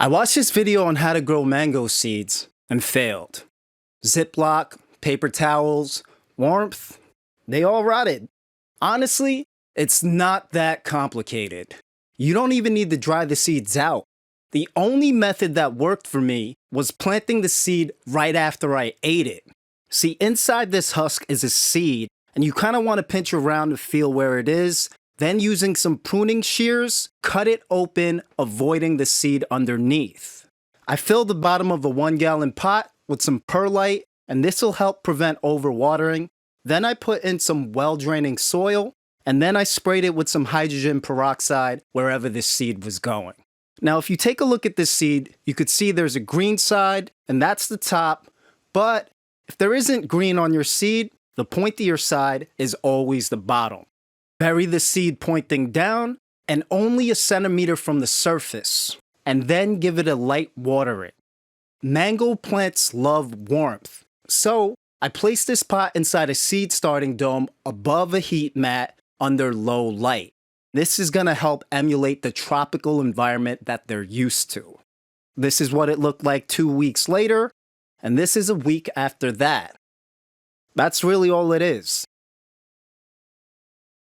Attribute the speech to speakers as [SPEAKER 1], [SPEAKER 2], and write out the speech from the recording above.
[SPEAKER 1] I watched this video on how to grow mango seeds and failed. Ziplock, paper towels, warmth, they all rotted. Honestly, it's not that complicated. You don't even need to dry the seeds out. The only method that worked for me was planting the seed right after I ate it. See, inside this husk is a seed, and you kind of want to pinch around to feel where it is. Then using some pruning shears, cut it open, avoiding the seed underneath. I filled the bottom of a 1-gallon pot with some perlite, and this will help prevent overwatering. Then I put in some well-draining soil, and then I sprayed it with some hydrogen peroxide wherever this seed was going. Now, if you take a look at this seed, you could see there's a green side, and that's the top. But if there isn't green on your seed, the pointier side is always the bottom. Bury the seed pointing down and only a centimeter from the surface, and then give it a light watering. Mango plants love warmth, so I placed this pot inside a seed starting dome above a heat mat under low light. This is going to help emulate the tropical environment that they're used to. This is what it looked like 2 weeks later, and this is a week after that. That's really all it is.